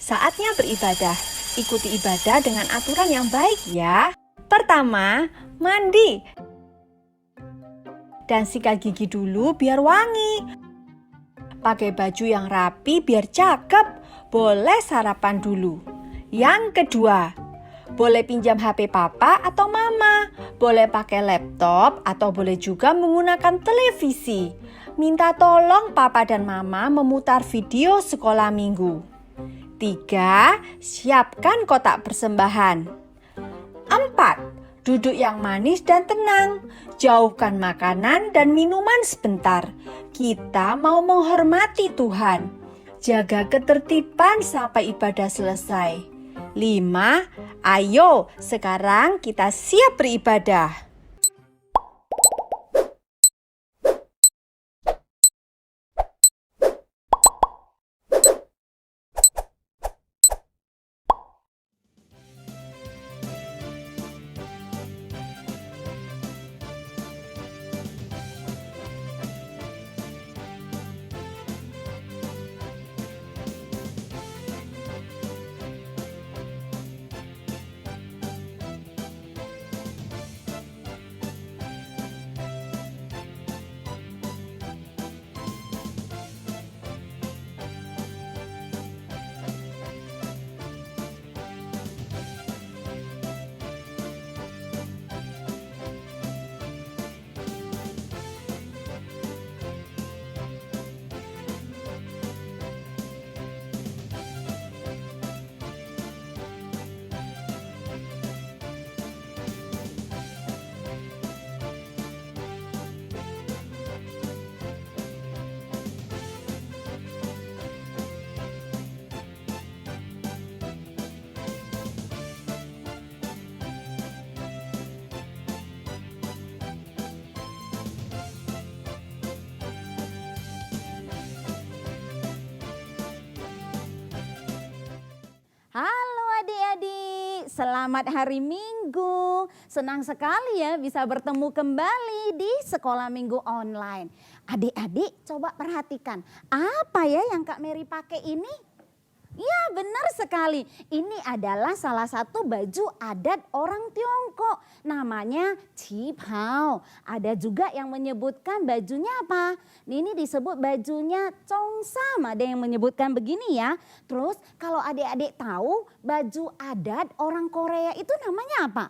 Saatnya beribadah. Ikuti ibadah dengan aturan yang baik ya. Pertama, mandi. Dan sikat gigi dulu biar wangi. Pakai baju yang rapi biar cakep. Boleh sarapan dulu. Yang kedua, boleh pinjam HP papa atau mama. Boleh pakai laptop atau boleh juga menggunakan televisi. Minta tolong papa dan mama memutar video sekolah minggu. 3. Siapkan kotak persembahan. 4. Duduk yang manis dan tenang. Jauhkan makanan dan minuman sebentar. Kita mau menghormati Tuhan. Jaga ketertiban sampai ibadah selesai. 5. Ayo, sekarang kita siap beribadah. Halo adik-adik, selamat hari Minggu. Senang sekali ya bisa bertemu kembali di sekolah minggu online. Adik-adik coba perhatikan, apa ya yang Kak Mary pakai ini? Ya benar sekali, ini adalah salah satu baju adat orang Tiongkok. Namanya Qipao. Ada juga yang menyebutkan bajunya apa? Ini disebut bajunya Cheongsam, ada yang menyebutkan begini ya. Terus kalau adik-adik tahu baju adat orang Korea itu namanya apa?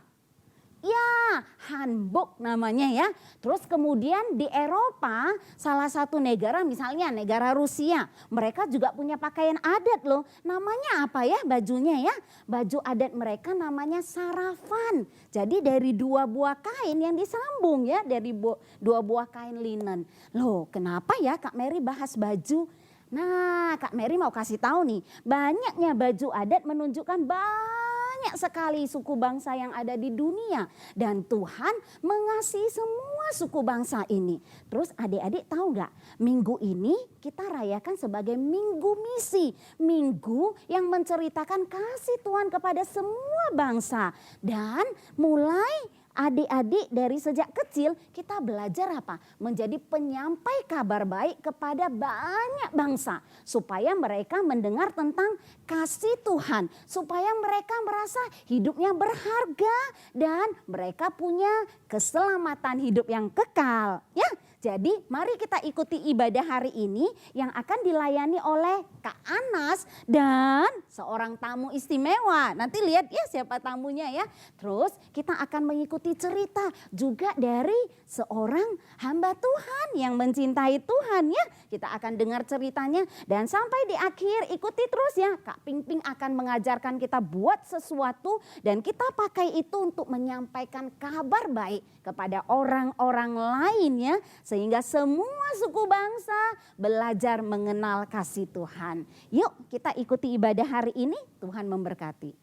Ya, hanbok namanya ya. Terus kemudian di Eropa, salah satu negara misalnya negara Rusia, mereka juga punya pakaian adat loh. Namanya apa ya bajunya ya? Baju adat mereka namanya sarafan. Jadi dari dua buah kain yang disambung ya, dari dua buah kain linen. Loh, kenapa ya Kak Mary bahas baju? Nah, Kak Mary mau kasih tahu nih, banyaknya baju adat menunjukkan banyak sekali suku bangsa yang ada di dunia. Dan Tuhan mengasihi semua suku bangsa ini. Terus adik-adik tahu nggak? Minggu ini kita rayakan sebagai Minggu Misi. Minggu yang menceritakan kasih Tuhan kepada semua bangsa. Dan mulai adik-adik dari sejak kecil kita belajar apa? Menjadi penyampai kabar baik kepada banyak bangsa. Supaya mereka mendengar tentang kasih Tuhan. Supaya mereka merasa hidupnya berharga dan mereka punya keselamatan hidup yang kekal. Ya, jadi mari kita ikuti ibadah hari ini yang akan dilayani oleh Kak Anas dan seorang tamu istimewa. Nanti lihat ya siapa tamunya ya. Terus kita akan mengikuti cerita juga dari seorang hamba Tuhan yang mencintai Tuhan ya. Kita akan dengar ceritanya dan sampai di akhir ikuti terus ya. Kak Ping Ping akan mengajarkan kita buat sesuatu dan kita pakai itu untuk menyampaikan kabar baik kepada orang-orang lain ya. Sehingga semua suku bangsa belajar mengenal kasih Tuhan. Yuk kita ikuti ibadah hari ini, Tuhan memberkati.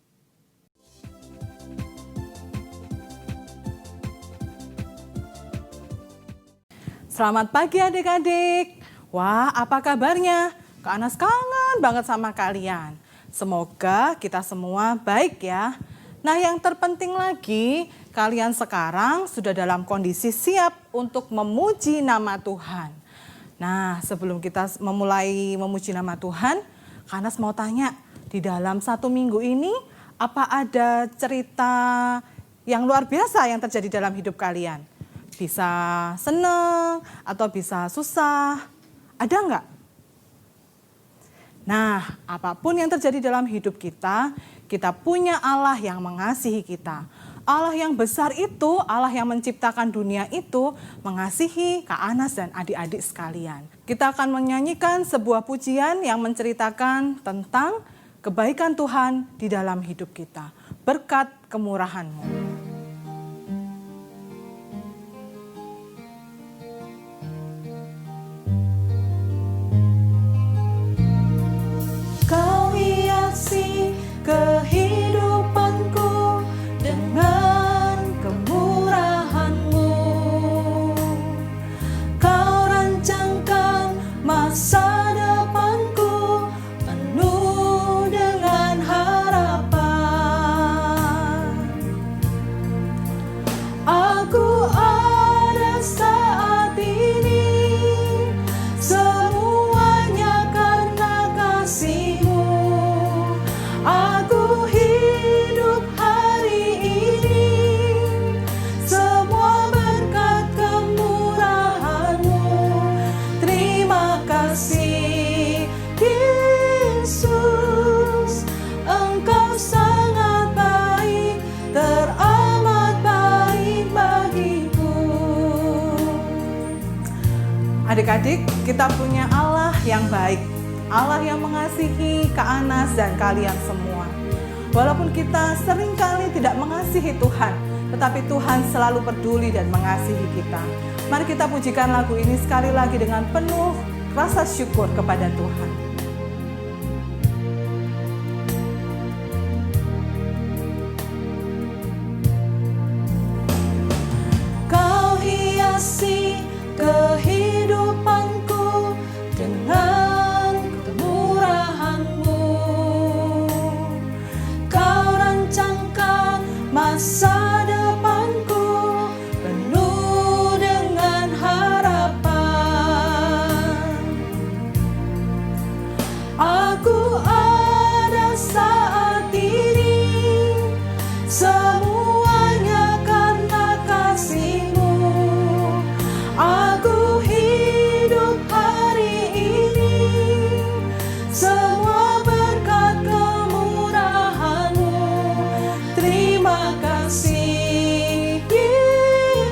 Selamat pagi adik-adik. Wah, apa kabarnya? Kak Anas kangen banget sama kalian. Semoga kita semua baik ya. Nah, yang terpenting lagi, kalian sekarang sudah dalam kondisi siap untuk memuji nama Tuhan. Nah, sebelum kita memulai memuji nama Tuhan, Kak Anas mau tanya, Di dalam 1 minggu ini, apa ada cerita yang luar biasa yang terjadi dalam hidup kalian? Bisa seneng atau bisa susah, ada nggak? Nah, apapun yang terjadi dalam hidup kita, kita punya Allah yang mengasihi kita. Allah yang besar itu, Allah yang menciptakan dunia itu, mengasihi Kak Anas dan adik-adik sekalian. Kita akan menyanyikan sebuah pujian yang menceritakan tentang kebaikan Tuhan di dalam hidup kita. Berkat kemurahan-Mu. Kau hiasi kehidupanku dengan kemurahan-Mu. Kau rancangkan masa depanku penuh dengan harapan. Aku ada saat ini, semuanya karena kasih-Mu. Aku hidup hari ini, semua berkat kemurahan-Mu. Terima kasih Yesus, Engkau sangat baik, teramat baik bagiku. Adik-adik, kita punya Allah yang baik, Allah yang mengasihi Kak Anas dan kalian semua. Walaupun kita seringkali tidak mengasihi Tuhan, tetapi Tuhan selalu peduli dan mengasihi kita. Mari kita pujikan lagu ini sekali lagi dengan penuh rasa syukur kepada Tuhan. Kau hiasi kehidupanku dengan kemurahan-Mu. Kau rancangkan masa depanku penuh dengan harapan. Aku ada saat ini, semuanya karena kasih-Mu. Aku hidup hari ini, semua berkat kemurahan-Mu. Terima kasih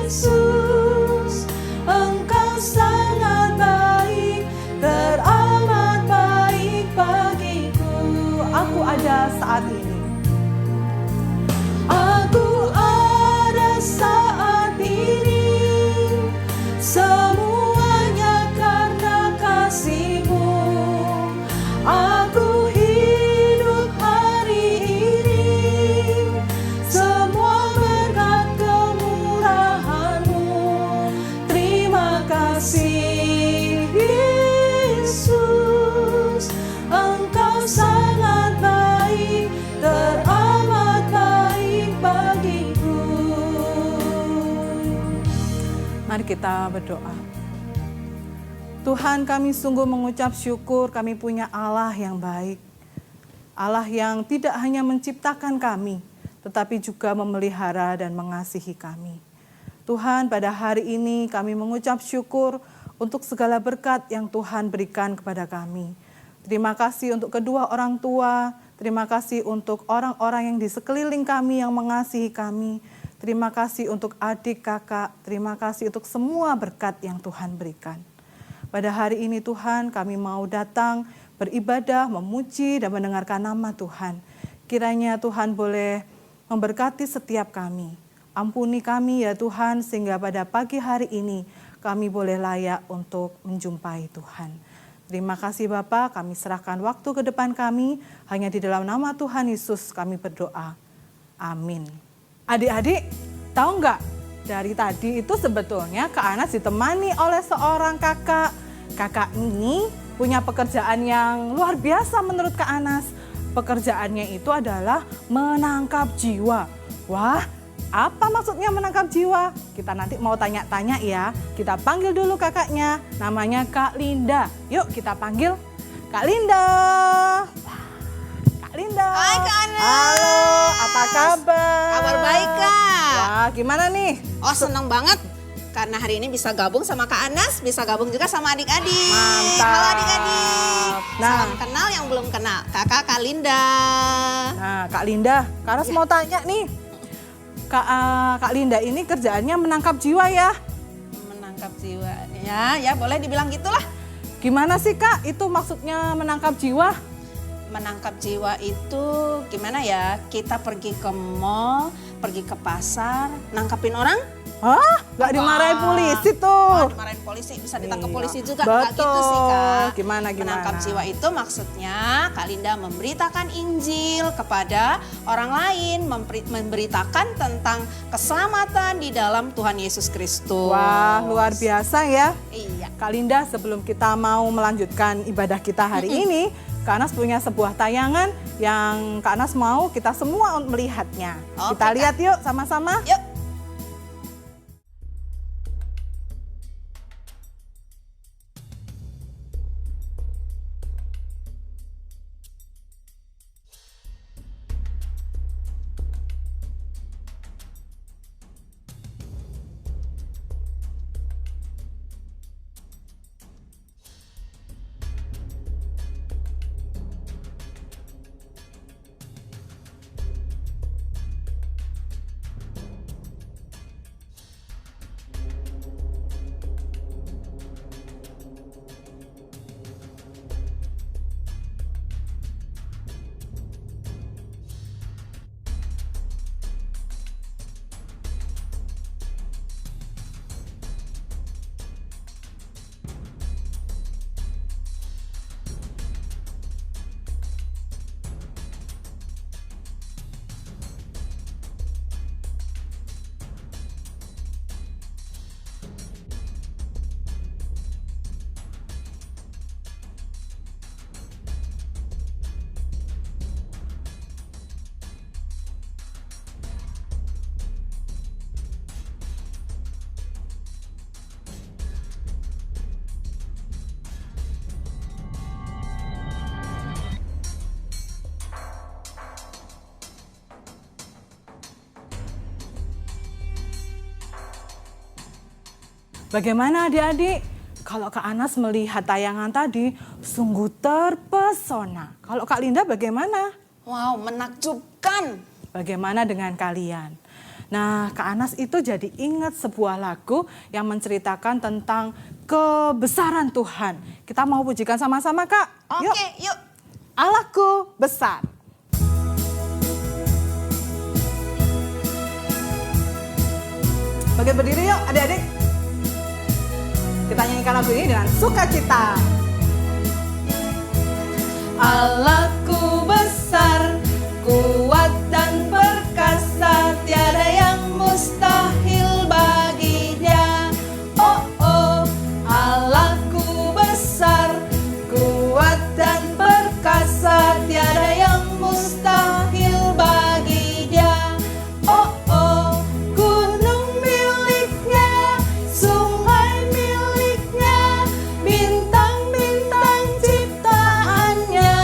Yesus, Engkau sangat baik, teramat baik bagiku. Aku ada saat ini. Aku ada saat ini, semuanya karena kasih-Mu. Aku hidup hari ini, semua berkat kemurahan-Mu. Terima kasih Yesus, Engkau sangat baik, teramat baik bagiku. Mari kita berdoa. Tuhan, kami sungguh mengucap syukur kami punya Allah yang baik. Allah yang tidak hanya menciptakan kami, tetapi juga memelihara dan mengasihi kami. Tuhan, pada hari ini kami mengucap syukur untuk segala berkat yang Tuhan berikan kepada kami. Terima kasih untuk kedua orang tua, terima kasih untuk orang-orang yang di sekeliling kami yang mengasihi kami. Terima kasih untuk adik kakak, terima kasih untuk semua berkat yang Tuhan berikan. Pada hari ini Tuhan, kami mau datang beribadah, memuji dan mendengarkan nama Tuhan. Kiranya Tuhan boleh memberkati setiap kami. Ampuni kami ya Tuhan, sehingga pada pagi hari ini kami boleh layak untuk menjumpai Tuhan. Terima kasih Bapa, kami serahkan waktu ke depan kami, hanya di dalam nama Tuhan Yesus kami berdoa. Amin. Adik-adik, tahu nggak? Dari tadi itu sebetulnya Kak Anas ditemani oleh seorang kakak. Kakak ini punya pekerjaan yang luar biasa menurut Kak Anas. Pekerjaannya itu adalah menangkap jiwa. Wah, apa maksudnya menangkap jiwa? Kita nanti mau tanya-tanya ya. Kita panggil dulu kakaknya, namanya Kak Linda. Yuk kita panggil Kak Linda. Kak Linda. Hai Kak Anas. Halo, apa kabar? Kabar baik Kak. Wah, gimana nih? Oh seneng banget karena hari ini bisa gabung sama Kak Anas, bisa gabung juga sama adik-adik. Mantap. Halo adik-adik. Nah. Salam kenal yang belum kenal. Kakak Kak Linda. Nah, Kak Linda, Kak Anas mau tanya nih. Kak Linda ini kerjaannya menangkap jiwa ya? Menangkap jiwa. Ya boleh dibilang gitulah. Gimana sih Kak, itu maksudnya menangkap jiwa? Menangkap jiwa itu gimana ya? Kita pergi ke mall, pergi ke pasar, nangkapin orang. Hah? Gak dimarahin polisi tuh? Oh, dimarahin polisi, bisa ditangkap Iya. polisi juga. Betul. Nggak gitu sih Kak. Gimana? Menangkap jiwa itu maksudnya Kak Linda memberitakan Injil kepada orang lain, memberitakan tentang keselamatan di dalam Tuhan Yesus Kristus. Wah, luar biasa ya. Iya. Kak Linda, sebelum kita mau melanjutkan ibadah kita hari ini, Kak Anas punya sebuah tayangan yang Kak Anas mau kita semua melihatnya. Oke, Kita Kak. lihat yuk sama-sama. Yuk. Bagaimana adik-adik? Kalau Kak Anas melihat tayangan tadi, sungguh terpesona. Kalau Kak Linda bagaimana? Wow, menakjubkan. Bagaimana dengan kalian? Nah, Kak Anas itu jadi ingat sebuah lagu yang menceritakan tentang kebesaran Tuhan. Kita mau pujikan sama-sama, Kak. Oke, yuk. Allahku besar. Bagi berdiri yuk adik-adik. Kita nyanyikan lagu ini dengan sukacita. Allahku besar, kuat dan perkasa, tiada yang mustahil bagi Dia. Oh oh, Allahku besar, kuat dan perkasa, tiada yang mustahil bagi Dia. Oh oh, gunung miliknya, sungai miliknya, bintang-bintang ciptaannya.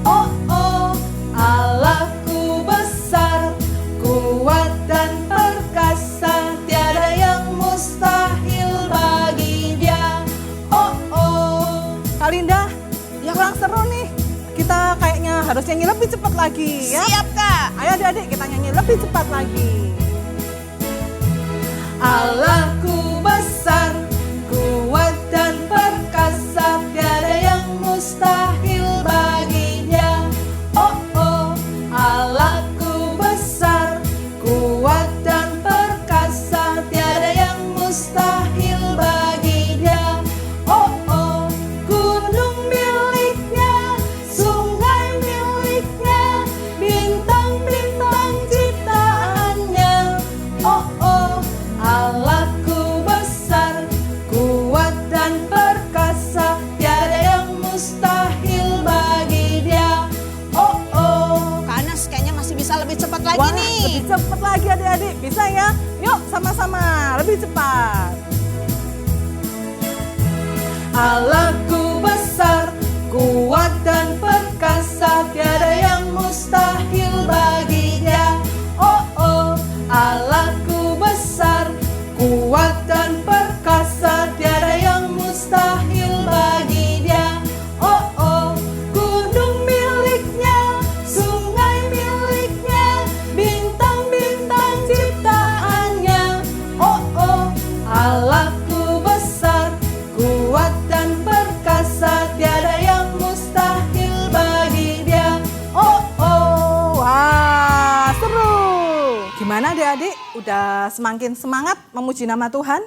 Oh oh, Allahku besar, kuat dan perkasa, tiada yang mustahil bagi Dia. Oh oh. Kak Linda, Ya. kurang seru nih. Kita kayaknya harus nyanyi lebih cepat lagi ya. Siap Kak. Ayo adik-adik kita nyanyi lebih cepat lagi. Allahku besar, kuat dan perkasa, tiada yang mustahil bagi Dia. Oh oh, Allahku besar, kuat dan perkasa, tiada yang mustahil bagi Dia. Oh oh, gunung miliknya, sungai miliknya, bintang-bintang ciptaannya. Oh oh, Allahku besar, kuat dan perkasa, tiada yang mustahil bagi Dia. Oh oh. Kak Anas kayaknya masih bisa lebih cepat lagi Wah, nih. lebih cepat lagi adik-adik. Bisa ya? Yuk sama-sama, lebih cepat. Allahku besar, kuat dan perkasa, tiada yang mustahil udah semakin semangat memuji nama Tuhan?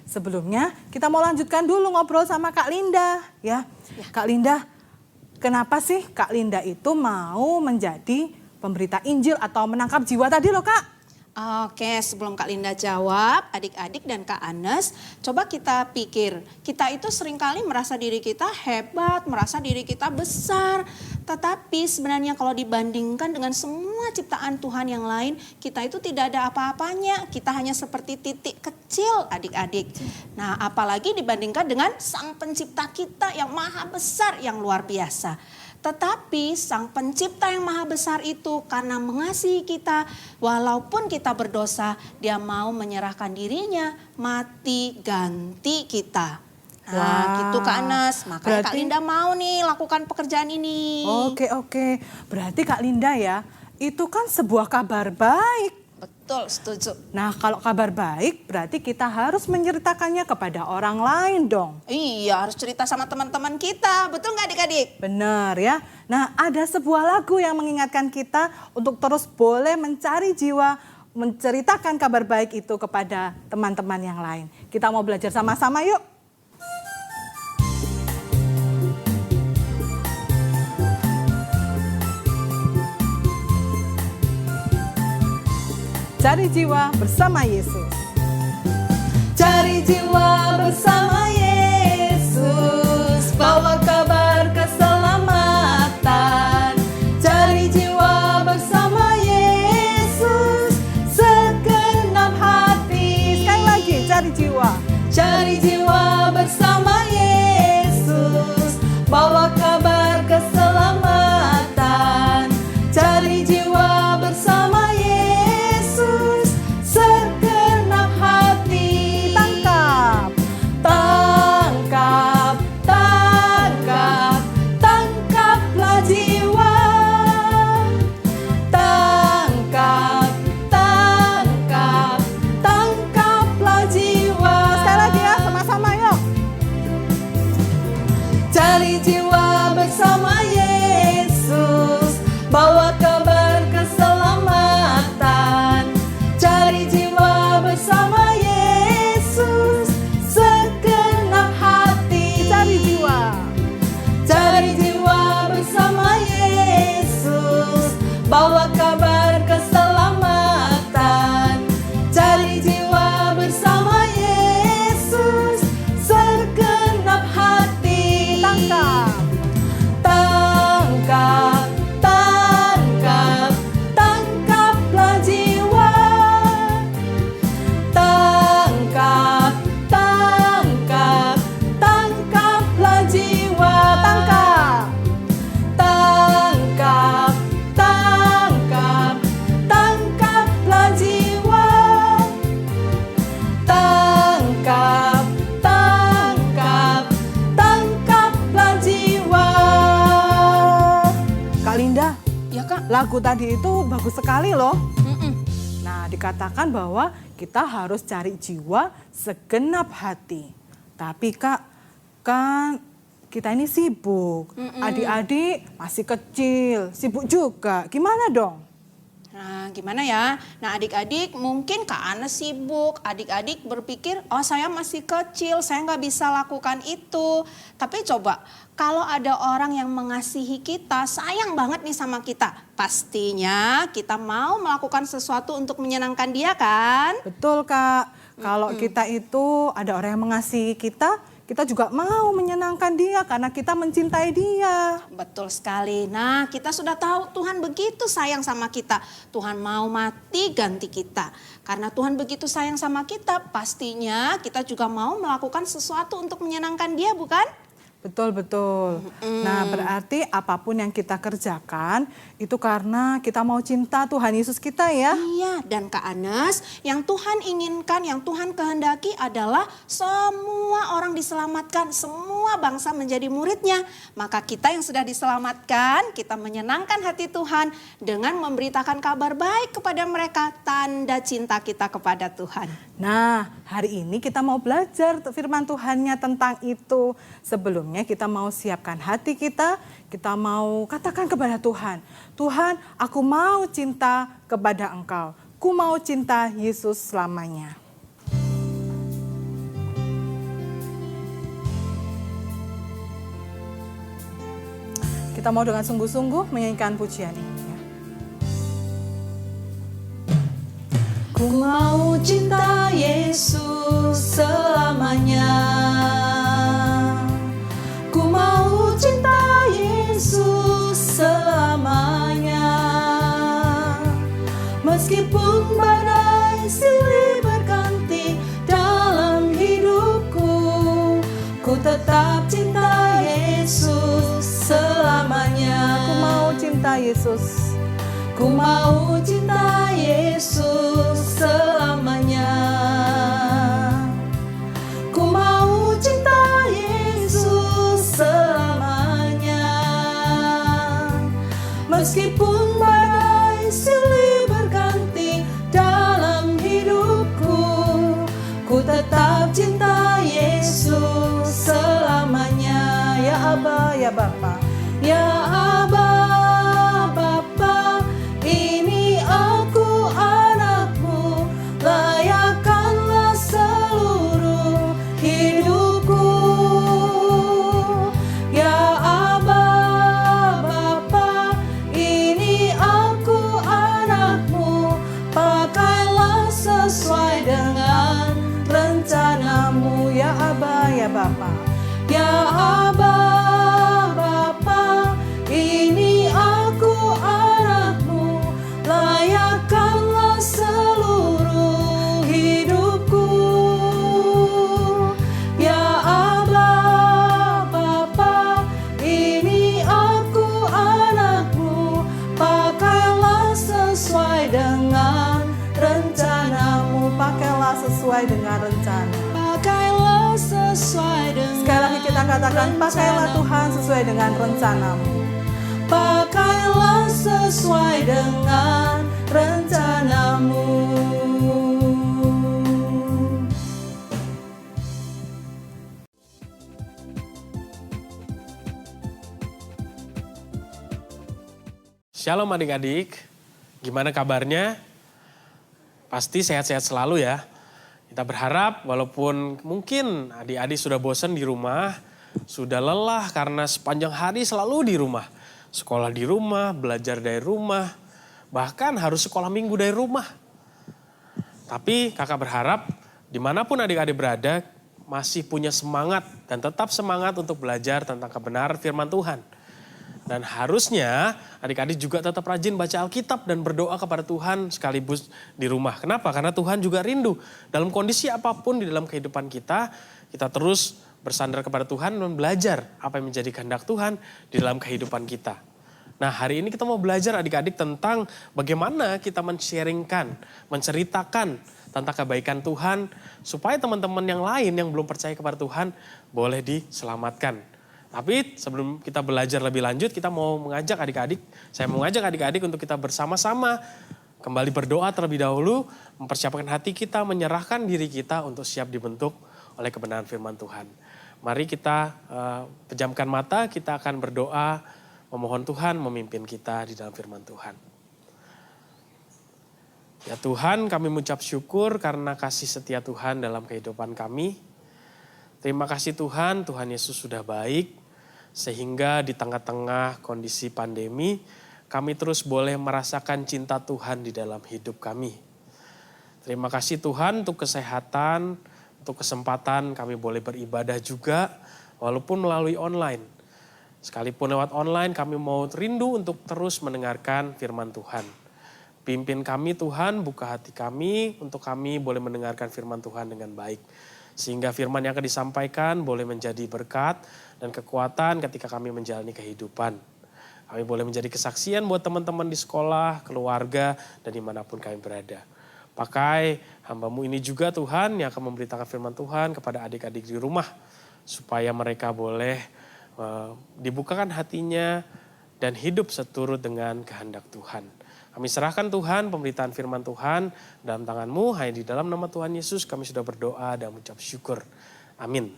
Sebelumnya kita mau lanjutkan dulu ngobrol sama Kak Linda ya. Kak Linda, kenapa sih Kak Linda itu mau menjadi pemberita Injil atau menangkap jiwa tadi loh Kak? Oke, sebelum Kak Linda jawab, adik-adik dan Kak Anes, coba kita pikir, kita itu seringkali merasa diri kita hebat, merasa diri kita besar. Tetapi sebenarnya kalau dibandingkan dengan semua ciptaan Tuhan yang lain, kita itu tidak ada apa-apanya. Kita hanya seperti titik kecil adik-adik. Nah, apalagi dibandingkan dengan Sang Pencipta kita yang maha besar, yang luar biasa. Tetapi Sang Pencipta yang maha besar itu karena mengasihi kita, walaupun kita berdosa, Dia mau menyerahkan dirinya mati ganti kita. Nah, Wah, gitu Kak Anes. Makanya Kak berarti- Linda mau nih lakukan pekerjaan ini. Oke. Berarti Kak Linda ya, itu kan sebuah kabar baik. Betul, setuju. Nah, kalau kabar baik berarti kita harus menceritakannya kepada orang lain dong. Iya, harus cerita sama teman-teman kita. Betul nggak adik-adik? Benar ya. Nah, ada sebuah lagu yang mengingatkan kita untuk terus boleh mencari jiwa, menceritakan kabar baik itu kepada teman-teman yang lain. Kita mau belajar sama-sama yuk. Cari jiwa bersama Yesus. Cari jiwa bersama Yesus, bawa kabar keselamatan. Cari jiwa bersama Yesus, segenap hati. Sekali lagi, cari jiwa. Cari jiwa bersama Yesus, bawa kabar keselamatan. Cari jiwa bersama Yesus, segenap hati. Tangkap, tangkap, tangkap, tangkaplah jiwa. Tangkap, tangkap, tangkaplah jiwa. Sekali lagi ya, sama-sama yuk. Cari jiwa bersama Yesus, bawa kabar keselamatan. Cari jiwa bersama Yesus, segenap hati. Cari jiwa. Cari jiwa bersama Yesus, bawa kabar keselamatan. Cari jiwa bersama Yesus, segenap hati. Tangkap, tangkap, tangkap, tangkaplah jiwa. Tangkap, tangkap, tangkaplah jiwa. Tangkap, tangkap, tangkap, tangkaplah jiwa. Tangkap, tangkap, tangkaplah jiwa. Kak Linda, Ya Kak. lagu tadi itu bagus sekali loh. Mm-mm. Nah, dikatakan bahwa kita harus cari jiwa segenap hati. Tapi Kak, kan kita ini sibuk. Adik-adik masih kecil, sibuk juga. Gimana dong? Nah, gimana ya? Nah, adik-adik mungkin Kak Anes sibuk, adik-adik berpikir, oh saya masih kecil, saya nggak bisa lakukan itu. Tapi coba, kalau ada orang yang mengasihi kita, sayang banget nih sama kita, pastinya kita mau melakukan sesuatu untuk menyenangkan dia kan? Betul Kak, kalau kita itu ada orang yang mengasihi kita juga mau menyenangkan dia karena kita mencintai dia. Betul sekali. Nah, kita sudah tahu Tuhan begitu sayang sama kita. Tuhan mau mati ganti kita. Karena Tuhan begitu sayang sama kita, pastinya kita juga mau melakukan sesuatu untuk menyenangkan dia, bukan? Betul. Nah, berarti apapun yang kita kerjakan itu karena kita mau cinta Tuhan Yesus kita ya. Iya, dan Kak Anes, yang Tuhan inginkan, yang Tuhan kehendaki adalah semua orang diselamatkan, semua bangsa menjadi muridnya. Maka kita yang sudah diselamatkan, kita menyenangkan hati Tuhan dengan memberitakan kabar baik kepada mereka, tanda cinta kita kepada Tuhan. Nah, hari ini kita mau belajar firman Tuhannya tentang itu. Sebelumnya kita mau siapkan hati kita mau katakan kepada Tuhan, Tuhan, aku mau cinta kepada Engkau. Ku mau cinta Yesus selamanya. Kita mau dengan sungguh-sungguh menyanyikan pujian ini. Ya. Ku mau cinta Yesus selamanya. Ku mau cinta Yesus selamanya. Meskipun badai silih berganti dalam hidupku, ku tetap cinta Yesus selamanya. Ku mau cinta Yesus. Ku mau cinta Yesus selamanya. Ku mau cinta Yesus selamanya. Meskipun badai silih berganti dalam hidupku, ku tetap cinta Yesus selamanya. Ya Aba, ya Bapa. Ya Aba, Bapa, ini aku anakmu, layakkanlah seluruh hidupku. Ya Aba, Bapa, ini aku anakmu, pakailah sesuai dengan rencanamu. Ya Aba, ya Bapa. Ya Aba, Bapa, ini aku anakmu, layakkanlah seluruh hidupku. Ya Aba, Bapa, ini aku anakmu, pakailah sesuai dengan rencanamu. Pakailah sesuai dengan rencana. Pakailah sesuai dengan Sekali lagi kita katakan, pakailah Tuhan sesuai dengan rencanamu. Pakailah sesuai dengan rencanamu. Shalom adik-adik, gimana kabarnya? Pasti sehat-sehat selalu ya. Kita berharap walaupun mungkin adik-adik sudah bosan di rumah, sudah lelah karena sepanjang hari selalu di rumah. Sekolah di rumah, belajar dari rumah, bahkan harus sekolah minggu dari rumah. Tapi kakak berharap dimanapun adik-adik berada masih punya semangat dan tetap semangat untuk belajar tentang kebenaran firman Tuhan. Dan harusnya adik-adik juga tetap rajin baca Alkitab dan berdoa kepada Tuhan sekaligus di rumah. Kenapa? Karena Tuhan juga rindu. Dalam kondisi apapun di dalam kehidupan kita terus bersandar kepada Tuhan dan belajar apa yang menjadi kehendak Tuhan di dalam kehidupan kita. Nah, hari ini kita mau belajar adik-adik tentang bagaimana kita men-sharingkan, menceritakan tentang kebaikan Tuhan supaya teman-teman yang lain yang belum percaya kepada Tuhan boleh diselamatkan. Tapi sebelum kita belajar lebih lanjut, saya mau mengajak adik-adik untuk kita bersama-sama kembali berdoa terlebih dahulu, mempersiapkan hati kita, menyerahkan diri kita untuk siap dibentuk oleh kebenaran firman Tuhan. Mari kita pejamkan mata, kita akan berdoa, memohon Tuhan memimpin kita di dalam firman Tuhan. Ya Tuhan, kami mengucap syukur karena kasih setia Tuhan dalam kehidupan kami. Terima kasih Tuhan, Tuhan Yesus sudah baik. Sehingga di tengah-tengah kondisi pandemi, kami terus boleh merasakan cinta Tuhan di dalam hidup kami. Terima kasih Tuhan untuk kesehatan, untuk kesempatan kami boleh beribadah juga, walaupun melalui online. Sekalipun lewat online, kami mau rindu untuk terus mendengarkan firman Tuhan. Pimpin kami Tuhan, buka hati kami, untuk kami boleh mendengarkan firman Tuhan dengan baik. Sehingga firman yang akan disampaikan boleh menjadi berkat dan kekuatan ketika kami menjalani kehidupan. Kami boleh menjadi kesaksian buat teman-teman di sekolah, keluarga, dan dimanapun kami berada. Pakai hamba-Mu ini juga Tuhan yang akan memberitakan firman Tuhan kepada adik-adik di rumah. Supaya mereka boleh dibukakan hatinya dan hidup seturut dengan kehendak Tuhan. Kami serahkan Tuhan pemberitaan firman Tuhan dalam tangan-Mu. Hanya di dalam nama Tuhan Yesus kami sudah berdoa dan mengucap syukur. Amin.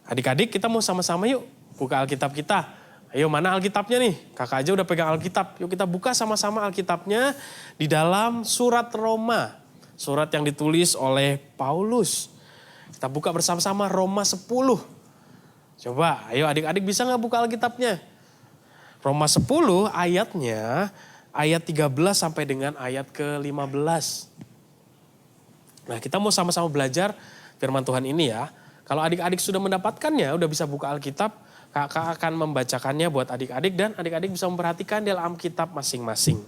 Adik-adik kita mau sama-sama yuk buka Alkitab kita. Ayo mana Alkitabnya nih? Kakak aja udah pegang Alkitab. Yuk kita buka sama-sama Alkitabnya di dalam surat Roma. Surat yang ditulis oleh Paulus. Kita buka bersama-sama Roma 10. Coba, ayo adik-adik bisa nggak buka Alkitabnya? Roma 10 ayatnya, ayat 13 sampai dengan ayat ke-15. Nah kita mau sama-sama belajar firman Tuhan ini ya. Kalau adik-adik sudah mendapatkannya, udah bisa buka Alkitab, kakak akan membacakannya buat adik-adik dan adik-adik bisa memperhatikan dalam Alkitab masing-masing.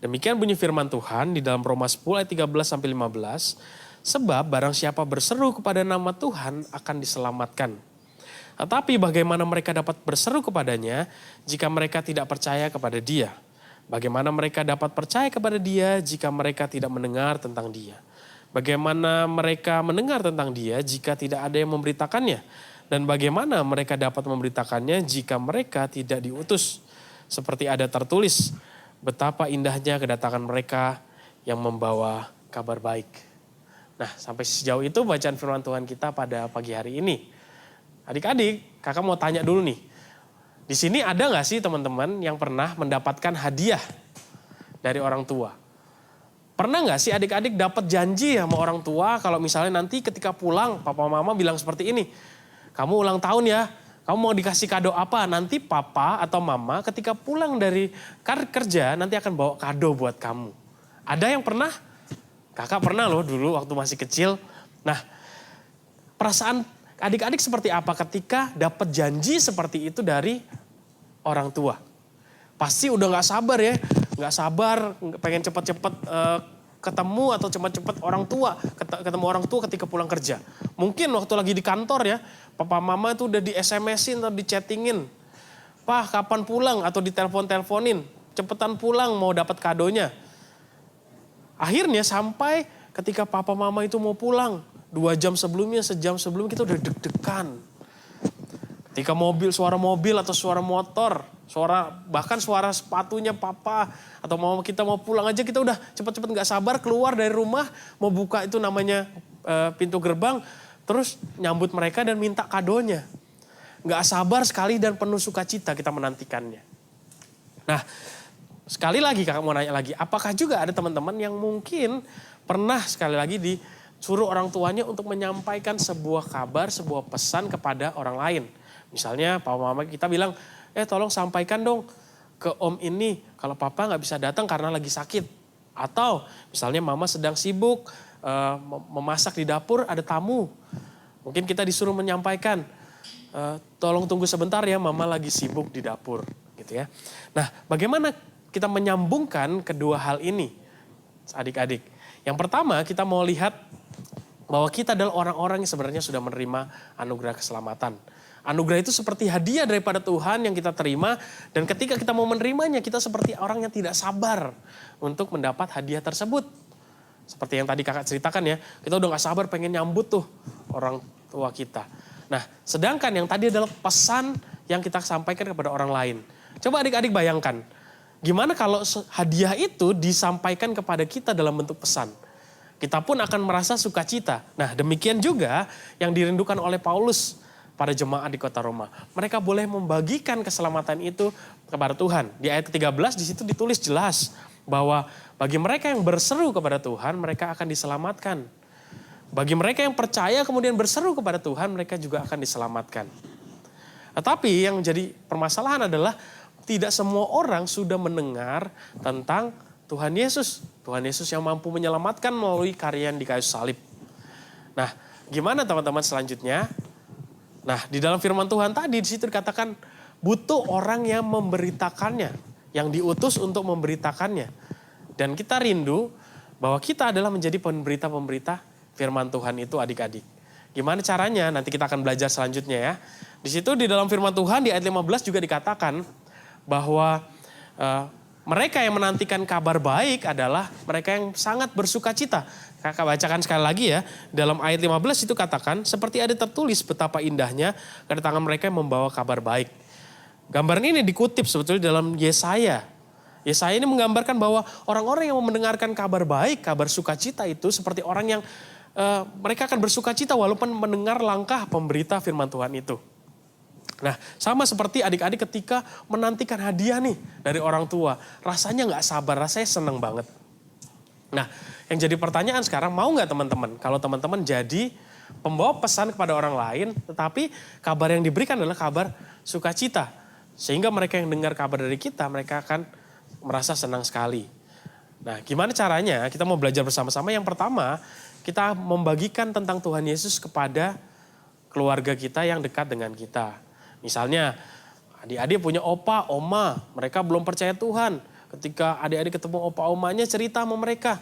Demikian bunyi firman Tuhan di dalam Roma 10 ayat 13 sampai 15. Sebab barang siapa berseru kepada nama Tuhan akan diselamatkan. Tetapi bagaimana mereka dapat berseru kepadanya jika mereka tidak percaya kepada Dia? Bagaimana mereka dapat percaya kepada Dia jika mereka tidak mendengar tentang Dia? Bagaimana mereka mendengar tentang Dia jika tidak ada yang memberitakannya? Dan bagaimana mereka dapat memberitakannya jika mereka tidak diutus? Seperti ada tertulis, betapa indahnya kedatangan mereka yang membawa kabar baik. Nah, sampai sejauh itu bacaan firman Tuhan kita pada pagi hari ini. Adik-adik, kakak mau tanya dulu nih. Di sini ada nggak sih teman-teman yang pernah mendapatkan hadiah dari orang tua? Pernah nggak sih adik-adik dapat janji sama orang tua kalau misalnya nanti ketika pulang papa mama bilang seperti ini. Kamu ulang tahun ya, kamu mau dikasih kado apa? Nanti papa atau mama ketika pulang dari kerja nanti akan bawa kado buat kamu. Ada yang pernah? Kakak pernah loh dulu waktu masih kecil. Nah, perasaan adik-adik seperti apa ketika dapat janji seperti itu dari orang tua? Pasti udah gak sabar ya, gak sabar pengen cepet-cepet ketemu atau cepet-cepet orang tua, ketemu orang tua ketika pulang kerja. Mungkin waktu lagi di kantor ya, papa mama itu udah di SMS-in atau di chattingin. Pak kapan pulang atau di telepon-teleponin, cepetan pulang mau dapat kadonya. Akhirnya sampai ketika papa mama itu mau pulang, 2 jam sebelumnya, sejam sebelumnya kita udah deg-degan. Ketika suara mobil atau suara motor, bahkan suara sepatunya papa atau mama kita mau pulang aja kita udah cepet-cepet gak sabar keluar dari rumah, mau buka itu namanya pintu gerbang, terus nyambut mereka dan minta kadonya. Gak sabar sekali dan penuh sukacita kita menantikannya. Nah, sekali lagi kakak mau nanya lagi, apakah juga ada teman-teman yang mungkin pernah sekali lagi disuruh orang tuanya untuk menyampaikan sebuah kabar, sebuah pesan kepada orang lain. Misalnya papa mama kita bilang, tolong sampaikan dong ke om ini kalau papa gak bisa datang karena lagi sakit. Atau misalnya mama sedang sibuk memasak di dapur ada tamu. Mungkin kita disuruh menyampaikan, tolong tunggu sebentar ya mama lagi sibuk di dapur. Gitu ya. Nah bagaimana kita menyambungkan kedua hal ini adik-adik? Yang pertama kita mau lihat bahwa kita adalah orang-orang yang sebenarnya sudah menerima anugerah keselamatan. Anugerah itu seperti hadiah daripada Tuhan yang kita terima. Dan ketika kita mau menerimanya kita seperti orang yang tidak sabar untuk mendapat hadiah tersebut. Seperti yang tadi kakak ceritakan ya. Kita udah gak sabar pengen nyambut tuh orang tua kita. Nah sedangkan yang tadi adalah pesan yang kita sampaikan kepada orang lain. Coba adik-adik bayangkan. Gimana kalau hadiah itu disampaikan kepada kita dalam bentuk pesan. Kita pun akan merasa sukacita. Nah demikian juga yang dirindukan oleh Paulus para jemaat di kota Roma. Mereka boleh membagikan keselamatan itu kepada Tuhan. Di ayat ke-13 di situ ditulis jelas bahwa bagi mereka yang berseru kepada Tuhan mereka akan diselamatkan. Bagi mereka yang percaya kemudian berseru kepada Tuhan mereka juga akan diselamatkan. Tetapi yang jadi permasalahan adalah tidak semua orang sudah mendengar tentang Tuhan Yesus. Tuhan Yesus yang mampu menyelamatkan melalui karya di kayu salib. Nah, gimana teman-teman selanjutnya? Nah, di dalam firman Tuhan tadi di situ dikatakan butuh orang yang memberitakannya, yang diutus untuk memberitakannya. Dan kita rindu bahwa kita adalah menjadi pemberita-pemberita firman Tuhan itu adik-adik. Gimana caranya? Nanti kita akan belajar selanjutnya ya. Di situ di dalam firman Tuhan di ayat 15 juga dikatakan bahwa mereka yang menantikan kabar baik adalah mereka yang sangat bersukacita. Kakak bacakan sekali lagi ya. Dalam ayat 15 itu katakan seperti ada tertulis betapa indahnya kedatangan mereka yang membawa kabar baik. Gambaran ini dikutip sebetulnya dalam Yesaya. Yesaya ini menggambarkan bahwa orang-orang yang mendengarkan kabar baik, kabar sukacita itu seperti orang yang mereka akan bersukacita walaupun mendengar langkah pemberita firman Tuhan itu. Nah, sama seperti adik-adik ketika menantikan hadiah nih dari orang tua. Rasanya nggak sabar, rasanya seneng banget. Nah, yang jadi pertanyaan sekarang, mau nggak teman-teman? Kalau teman-teman jadi pembawa pesan kepada orang lain, tetapi kabar yang diberikan adalah kabar sukacita. Sehingga mereka yang dengar kabar dari kita, mereka akan merasa senang sekali. Nah, gimana caranya? Kita mau belajar bersama-sama. Yang pertama, kita membagikan tentang Tuhan Yesus kepada keluarga kita yang dekat dengan kita. Misalnya, adik-adik punya opa, oma, mereka belum percaya Tuhan. Ketika adik-adik ketemu opa, omanya cerita sama mereka.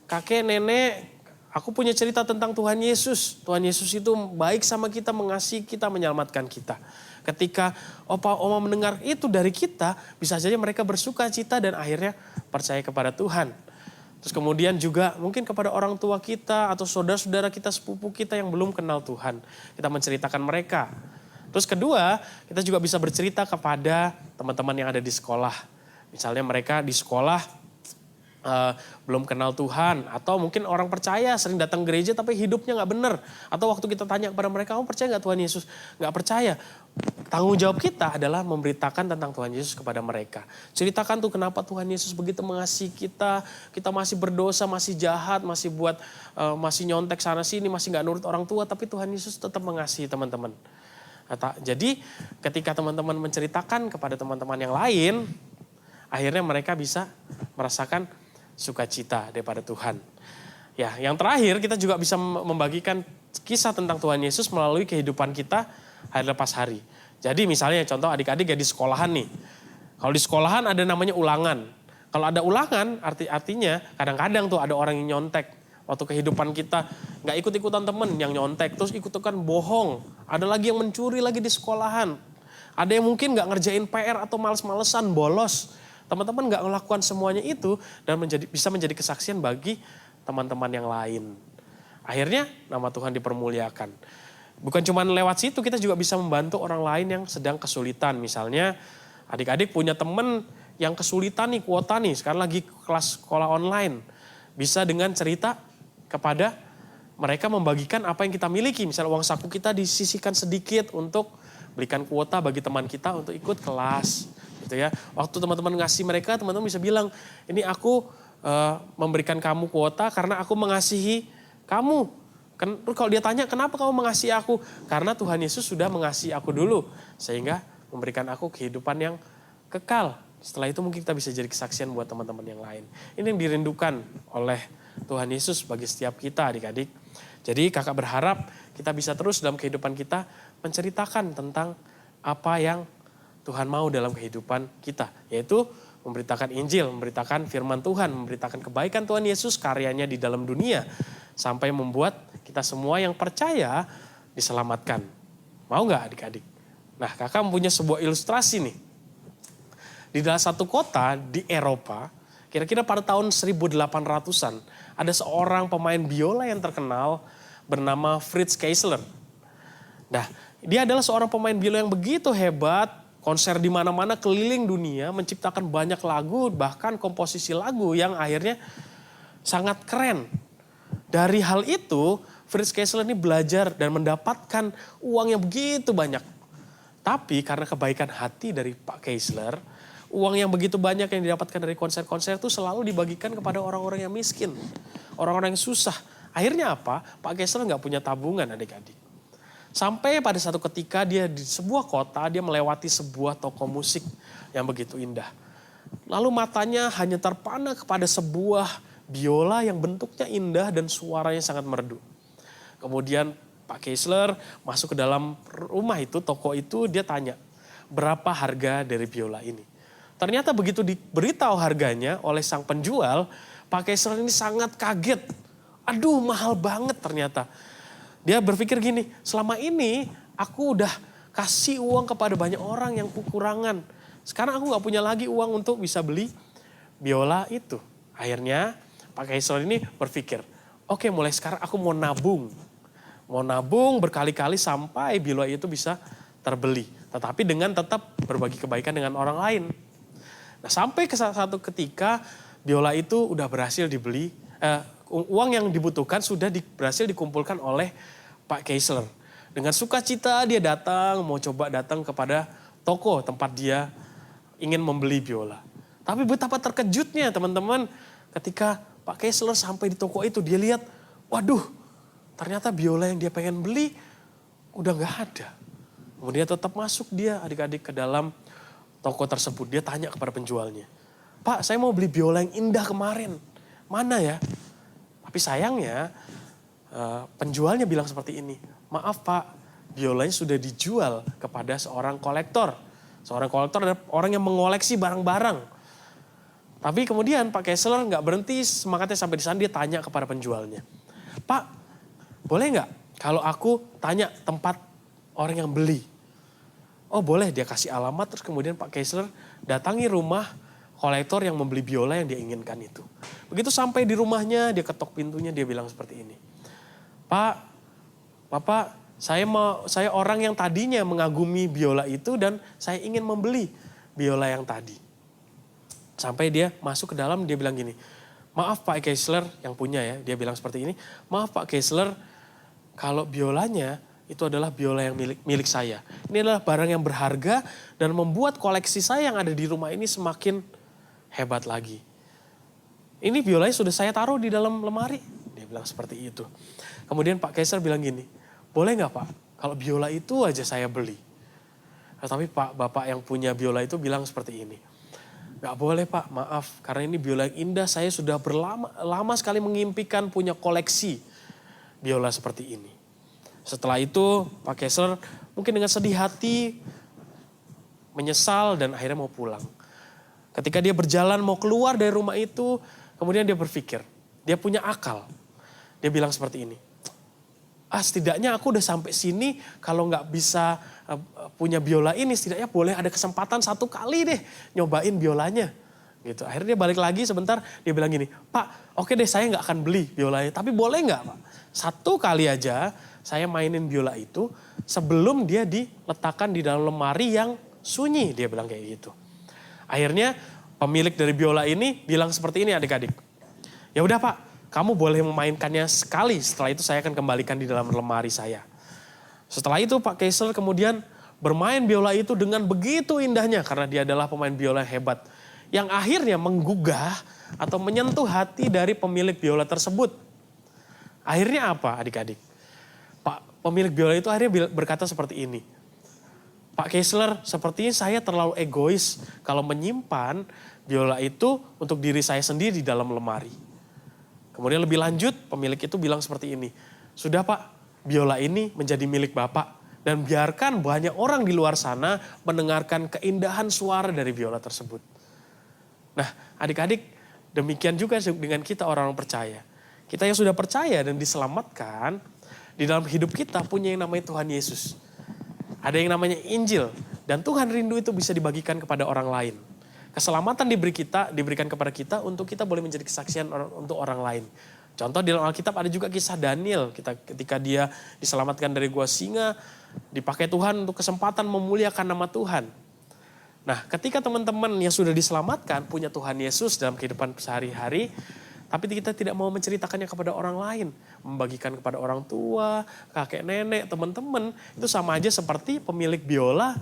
Kakek, nenek, aku punya cerita tentang Tuhan Yesus. Tuhan Yesus itu baik sama kita, mengasihi kita, menyelamatkan kita. Ketika opa, oma mendengar itu dari kita, bisa saja mereka bersuka cita dan akhirnya percaya kepada Tuhan. Terus kemudian juga mungkin kepada orang tua kita atau saudara-saudara kita, sepupu kita yang belum kenal Tuhan. Kita menceritakan mereka. Terus kedua, kita juga bisa bercerita kepada teman-teman yang ada di sekolah. Misalnya mereka di sekolah belum kenal Tuhan. Atau mungkin orang percaya sering datang gereja tapi hidupnya gak benar. Atau waktu kita tanya kepada mereka, kamu percaya gak Tuhan Yesus? Gak percaya. Tanggung jawab kita adalah memberitakan tentang Tuhan Yesus kepada mereka. Ceritakan tuh kenapa Tuhan Yesus begitu mengasihi kita. Kita masih berdosa, masih jahat, masih nyontek sana sini, masih gak nurut orang tua. Tapi Tuhan Yesus tetap mengasihi teman-teman. Jadi ketika teman-teman menceritakan kepada teman-teman yang lain, akhirnya mereka bisa merasakan sukacita daripada Tuhan. Ya, yang terakhir kita juga bisa membagikan kisah tentang Tuhan Yesus melalui kehidupan kita hari lepas hari. Jadi misalnya contoh adik-adik ya di sekolahan nih. Kalau di sekolahan ada namanya ulangan. Kalau ada ulangan artinya kadang-kadang tuh ada orang yang nyontek. Waktu kehidupan kita gak ikut-ikutan temen yang nyontek, terus ikut-ikutan bohong. Ada lagi yang mencuri lagi di sekolahan. Ada yang mungkin gak ngerjain PR atau males-malesan, bolos. Teman-teman gak melakukan semuanya itu dan bisa menjadi kesaksian bagi teman-teman yang lain. Akhirnya nama Tuhan dipermuliakan. Bukan cuma lewat situ, kita juga bisa membantu orang lain yang sedang kesulitan. Misalnya adik-adik punya teman yang kesulitan nih, kuota nih, sekarang lagi kelas sekolah online. Bisa dengan cerita kepada mereka membagikan apa yang kita miliki. Misalnya uang saku kita disisihkan sedikit untuk belikan kuota bagi teman kita untuk ikut kelas. Gitu ya. Waktu teman-teman ngasih mereka, teman-teman bisa bilang, ini aku memberikan kamu kuota karena aku mengasihi kamu. Kalau dia tanya, kenapa kamu mengasihi aku? Karena Tuhan Yesus sudah mengasihi aku dulu. Sehingga memberikan aku kehidupan yang kekal. Setelah itu mungkin kita bisa jadi kesaksian buat teman-teman yang lain. Ini yang dirindukan oleh Tuhan Yesus bagi setiap kita adik-adik. Jadi kakak berharap kita bisa terus dalam kehidupan kita menceritakan tentang apa yang Tuhan mau dalam kehidupan kita. Yaitu memberitakan Injil, memberitakan firman Tuhan, memberitakan kebaikan Tuhan Yesus, karyanya di dalam dunia. Sampai membuat kita semua yang percaya diselamatkan. Mau gak adik-adik? Nah kakak punya sebuah ilustrasi nih. Di dalam satu kota di Eropa, kira-kira pada tahun 1800-an, ada seorang pemain biola yang terkenal bernama Fritz Kreisler. Nah, dia adalah seorang pemain biola yang begitu hebat, konser di mana-mana keliling dunia, menciptakan banyak lagu, bahkan komposisi lagu yang akhirnya sangat keren. Dari hal itu, Fritz Kreisler ini belajar dan mendapatkan uang yang begitu banyak. Tapi karena kebaikan hati dari Pak Kreisler, uang yang begitu banyak yang didapatkan dari konser-konser itu selalu dibagikan kepada orang-orang yang miskin. Orang-orang yang susah. Akhirnya apa? Pak Kreisler nggak punya tabungan adik-adik. Sampai pada satu ketika dia di sebuah kota, dia melewati sebuah toko musik yang begitu indah. Lalu matanya hanya terpana kepada sebuah biola yang bentuknya indah dan suaranya sangat merdu. Kemudian Pak Kreisler masuk ke dalam rumah itu, toko itu, dia tanya, berapa harga dari biola ini? Ternyata begitu diberitahu harganya oleh sang penjual, Pak Kreisler ini sangat kaget. Aduh, mahal banget ternyata. Dia berpikir gini, selama ini aku udah kasih uang kepada banyak orang yang kekurangan. Sekarang aku gak punya lagi uang untuk bisa beli biola itu. Akhirnya Pak Kreisler ini berpikir, oke, mulai sekarang aku mau nabung. Mau nabung berkali-kali sampai biola itu bisa terbeli. Tetapi dengan tetap berbagi kebaikan dengan orang lain. Nah, sampai ke satu ketika biola itu udah berhasil dibeli, uang yang dibutuhkan sudah berhasil dikumpulkan oleh Pak Kreisler. Dengan sukacita dia datang, mau coba datang kepada toko tempat dia ingin membeli biola. Tapi betapa terkejutnya teman-teman ketika Pak Kessler sampai di toko itu, dia lihat, waduh ternyata biola yang dia pengen beli udah gak ada. Kemudian tetap masuk dia adik-adik ke dalam toko tersebut. Dia tanya kepada penjualnya, Pak saya mau beli biola yang indah kemarin, mana ya? Tapi sayangnya penjualnya bilang seperti ini, maaf Pak, biolanya sudah dijual kepada seorang kolektor. Seorang kolektor adalah orang yang mengoleksi barang-barang. Tapi kemudian Pak Kessler nggak berhenti semangatnya sampai di sana, dia tanya kepada penjualnya, Pak boleh nggak kalau aku tanya tempat orang yang beli? Oh boleh, dia kasih alamat, terus kemudian Pak Kessler datangi rumah kolektor yang membeli biola yang dia inginkan itu. Begitu sampai di rumahnya, dia ketok pintunya, dia bilang seperti ini, Pak, Bapak, saya orang yang tadinya mengagumi biola itu dan saya ingin membeli biola yang tadi. Sampai dia masuk ke dalam, dia bilang gini, maaf Pak Kessler yang punya ya, dia bilang seperti ini, maaf Pak Kessler, kalau biolanya itu adalah biola yang milik saya. Ini adalah barang yang berharga dan membuat koleksi saya yang ada di rumah ini semakin hebat lagi. Ini biolanya sudah saya taruh di dalam lemari. Dia bilang seperti itu. Kemudian Pak Kessler bilang gini, boleh nggak Pak kalau biola itu aja saya beli? Tapi Bapak yang punya biola itu bilang seperti ini, nggak boleh Pak, maaf karena ini biola yang indah, saya sudah lama sekali mengimpikan punya koleksi biola seperti ini. Setelah itu Pak Kessler mungkin dengan sedih hati menyesal dan akhirnya mau pulang. Ketika dia berjalan mau keluar dari rumah itu, kemudian dia berpikir, dia punya akal. Dia bilang seperti ini, setidaknya aku udah sampai sini, kalau nggak bisa punya biola ini, setidaknya boleh ada kesempatan satu kali deh nyobain biolanya. Gitu. Akhirnya dia balik lagi sebentar, dia bilang gini, Pak oke deh saya nggak akan beli biolanya, tapi boleh nggak Pak? Satu kali aja saya mainin biola itu sebelum dia diletakkan di dalam lemari yang sunyi, dia bilang kayak gitu. Akhirnya pemilik dari biola ini bilang seperti ini adik-adik, ya udah Pak, kamu boleh memainkannya sekali, setelah itu saya akan kembalikan di dalam lemari saya. Setelah itu Pak Kessler kemudian bermain biola itu dengan begitu indahnya karena dia adalah pemain biola yang hebat. Yang akhirnya menggugah atau menyentuh hati dari pemilik biola tersebut. Akhirnya apa adik-adik? Pemilik biola itu akhirnya berkata seperti ini, Pak Kessler, sepertinya saya terlalu egois kalau menyimpan biola itu untuk diri saya sendiri di dalam lemari. Kemudian lebih lanjut pemilik itu bilang seperti ini, sudah Pak, biola ini menjadi milik Bapak dan biarkan banyak orang di luar sana mendengarkan keindahan suara dari biola tersebut. Nah adik-adik, demikian juga dengan kita orang-orang percaya. Kita yang sudah percaya dan diselamatkan, di dalam hidup kita punya yang namanya Tuhan Yesus. Ada yang namanya Injil. Dan Tuhan rindu itu bisa dibagikan kepada orang lain. Keselamatan diberikan kepada kita untuk kita boleh menjadi kesaksian untuk orang lain. Contoh di dalam Alkitab ada juga kisah Daniel. Ketika dia diselamatkan dari gua singa, dipakai Tuhan untuk kesempatan memuliakan nama Tuhan. Nah ketika teman-teman yang sudah diselamatkan punya Tuhan Yesus dalam kehidupan sehari-hari, tapi kita tidak mau menceritakannya kepada orang lain. Membagikan kepada orang tua, kakek nenek, teman-teman. Itu sama aja seperti pemilik biola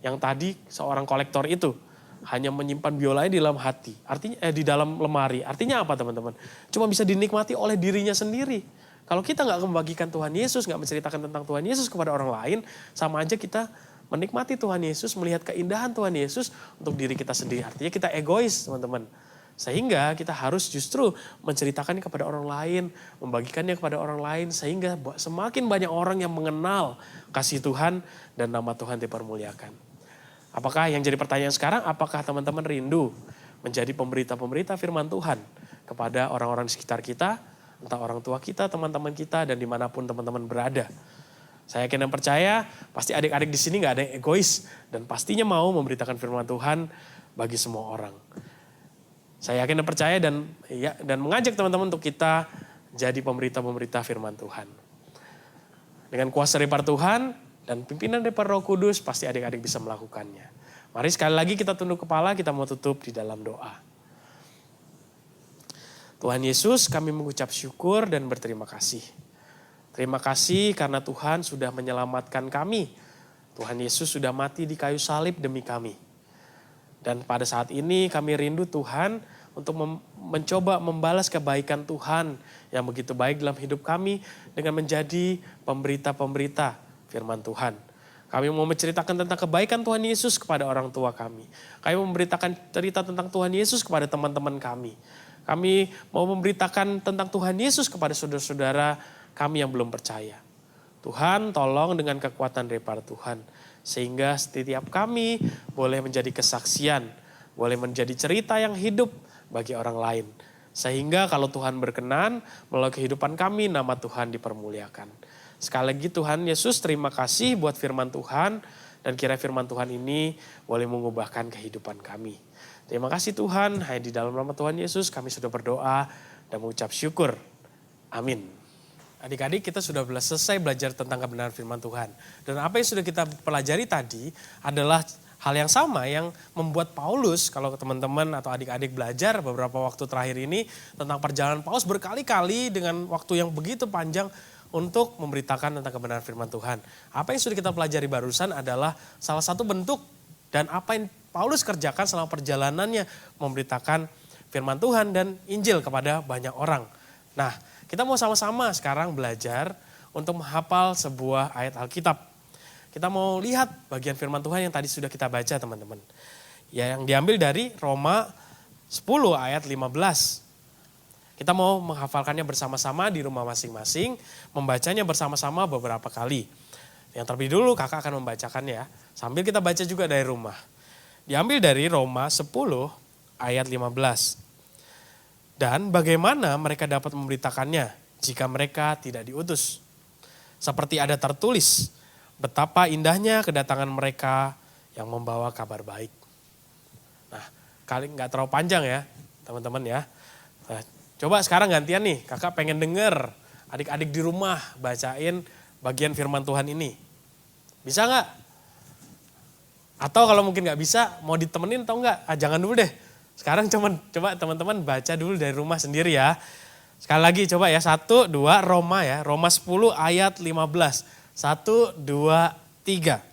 yang tadi seorang kolektor itu. Hanya menyimpan biolanya di dalam hati. Artinya di dalam lemari. Artinya apa teman-teman? Cuma bisa dinikmati oleh dirinya sendiri. Kalau kita nggak membagikan Tuhan Yesus, nggak menceritakan tentang Tuhan Yesus kepada orang lain, sama aja kita menikmati Tuhan Yesus, melihat keindahan Tuhan Yesus untuk diri kita sendiri. Artinya kita egois teman-teman. Sehingga kita harus justru menceritakannya kepada orang lain, membagikannya kepada orang lain, sehingga semakin banyak orang yang mengenal kasih Tuhan dan nama Tuhan dipermuliakan. Apakah yang jadi pertanyaan sekarang, apakah teman-teman rindu menjadi pemberita-pemberita firman Tuhan kepada orang-orang di sekitar kita, entah orang tua kita, teman-teman kita, dan dimanapun teman-teman berada. Saya yakin dan percaya, pasti adik-adik di sini gak ada yang egois, dan pastinya mau memberitakan firman Tuhan bagi semua orang. Saya yakin dan percaya dan mengajak teman-teman untuk kita jadi pemberita-pemberita firman Tuhan. Dengan kuasa daripada Tuhan dan pimpinan daripada Roh Kudus, pasti adik-adik bisa melakukannya. Mari sekali lagi kita tunduk kepala, kita mau tutup di dalam doa. Tuhan Yesus, kami mengucap syukur dan berterima kasih. Terima kasih karena Tuhan sudah menyelamatkan kami. Tuhan Yesus sudah mati di kayu salib demi kami. Dan pada saat ini kami rindu Tuhan untuk mencoba membalas kebaikan Tuhan yang begitu baik dalam hidup kami dengan menjadi pemberita-pemberita firman Tuhan. Kami mau menceritakan tentang kebaikan Tuhan Yesus kepada orang tua kami. Kami memberitakan cerita tentang Tuhan Yesus kepada teman-teman kami. Kami mau memberitakan tentang Tuhan Yesus kepada saudara-saudara kami yang belum percaya. Tuhan tolong dengan kekuatan daripada Tuhan. Sehingga setiap kami boleh menjadi kesaksian, boleh menjadi cerita yang hidup bagi orang lain. Sehingga kalau Tuhan berkenan melalui kehidupan kami, nama Tuhan dipermuliakan. Sekali lagi Tuhan Yesus terima kasih buat firman Tuhan. Dan kira firman Tuhan ini boleh mengubahkan kehidupan kami. Terima kasih Tuhan, hanya di dalam nama Tuhan Yesus kami sudah berdoa dan mengucap syukur. Amin. Adik-adik, kita sudah selesai belajar tentang kebenaran firman Tuhan. Dan apa yang sudah kita pelajari tadi adalah hal yang sama yang membuat Paulus, kalau teman-teman atau adik-adik belajar beberapa waktu terakhir ini tentang perjalanan Paulus berkali-kali dengan waktu yang begitu panjang untuk memberitakan tentang kebenaran firman Tuhan. Apa yang sudah kita pelajari barusan adalah salah satu bentuk dan apa yang Paulus kerjakan selama perjalanannya memberitakan firman Tuhan dan Injil kepada banyak orang. Nah, kita mau sama-sama sekarang belajar untuk menghafal sebuah ayat Alkitab. Kita mau lihat bagian firman Tuhan yang tadi sudah kita baca teman-teman. Ya, yang diambil dari Roma 10 ayat 15. Kita mau menghafalkannya bersama-sama di rumah masing-masing, membacanya bersama-sama beberapa kali. Yang terlebih dulu kakak akan membacakannya sambil kita baca juga dari rumah. Diambil dari Roma 10 ayat 15. Dan bagaimana mereka dapat memberitakannya jika mereka tidak diutus? Seperti ada tertulis, betapa indahnya kedatangan mereka yang membawa kabar baik. Nah, kali nggak terlalu panjang ya teman-teman ya. Nah, coba sekarang gantian nih, kakak pengen denger adik-adik di rumah bacain bagian firman Tuhan ini. Bisa nggak? Atau kalau mungkin nggak bisa, mau ditemenin atau nggak? Jangan dulu deh. Sekarang coba teman-teman baca dulu dari rumah sendiri ya. Sekali lagi coba ya, 1, 2, Roma ya. Roma 10 ayat 15. 1, 2, 3.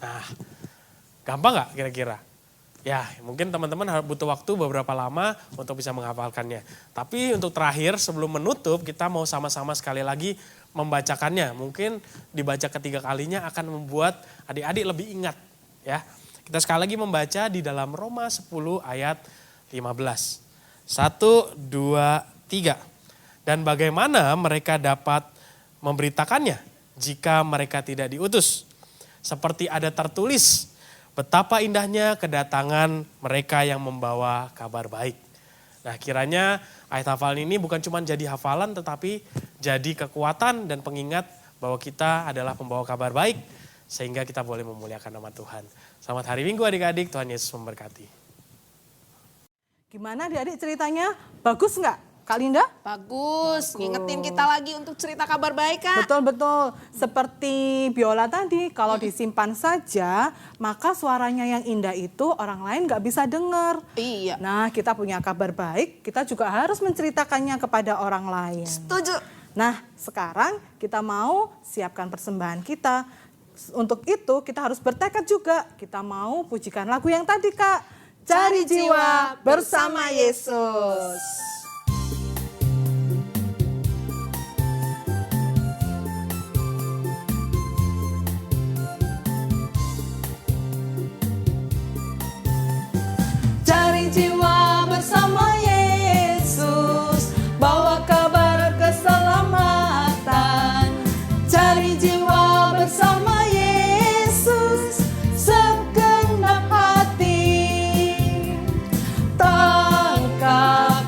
Nah, gampang nggak kira-kira? Ya, mungkin teman-teman butuh waktu beberapa lama untuk bisa menghafalkannya. Tapi untuk terakhir sebelum menutup kita mau sama-sama sekali lagi membacakannya. Mungkin dibaca ketiga kalinya akan membuat adik-adik lebih ingat. Ya, kita sekali lagi membaca di dalam Roma 10 ayat 15. 1, 2, 3. Dan bagaimana mereka dapat memberitakannya jika mereka tidak diutus? Seperti ada tertulis, betapa indahnya kedatangan mereka yang membawa kabar baik. Nah, kiranya ayat hafalan ini bukan cuma jadi hafalan tetapi jadi kekuatan dan pengingat bahwa kita adalah pembawa kabar baik sehingga kita boleh memuliakan nama Tuhan. Selamat hari Minggu adik-adik, Tuhan Yesus memberkati. Gimana adik-adik ceritanya? Bagus nggak? Kak Linda? Bagus, ngingetin kita lagi untuk cerita kabar baik Kak. Betul-betul. Seperti biola tadi, kalau disimpan saja, maka suaranya yang indah itu orang lain nggak bisa dengar. Iya. Nah, kita punya kabar baik, kita juga harus menceritakannya kepada orang lain. Setuju. Nah, sekarang kita mau siapkan persembahan kita. Untuk itu kita harus bertekad juga. Kita mau pujikan lagu yang tadi Kak. Cari jiwa bersama Yesus. Cari jiwa bersama Yesus, bawa kabar keselamatan. Cari jiwa bersama Yesus, segenap hati. Tangkap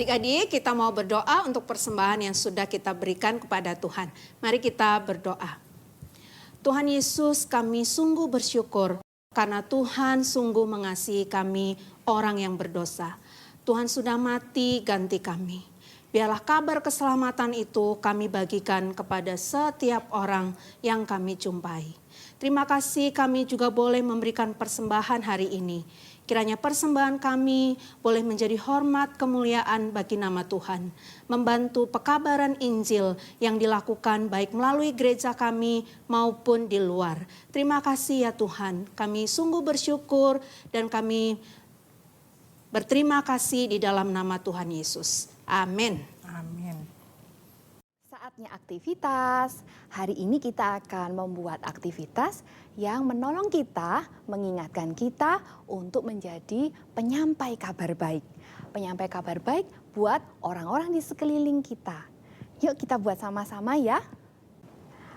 Adik-adik, kita mau berdoa untuk persembahan yang sudah kita berikan kepada Tuhan. Mari kita berdoa. Tuhan Yesus, kami sungguh bersyukur karena Tuhan sungguh mengasihi kami orang yang berdosa. Tuhan sudah mati ganti kami. Biarlah kabar keselamatan itu kami bagikan kepada setiap orang yang kami jumpai. Terima kasih kami juga boleh memberikan persembahan hari ini. Kiranya persembahan kami boleh menjadi hormat kemuliaan bagi nama Tuhan. Membantu pekabaran Injil yang dilakukan baik melalui gereja kami maupun di luar. Terima kasih ya Tuhan, kami sungguh bersyukur dan kami berterima kasih di dalam nama Tuhan Yesus. Amin. Amin. Saatnya aktivitas. Hari ini kita akan membuat aktivitas yang menolong kita, mengingatkan kita untuk menjadi penyampai kabar baik. Penyampai kabar baik buat orang-orang di sekeliling kita. Yuk kita buat sama-sama ya.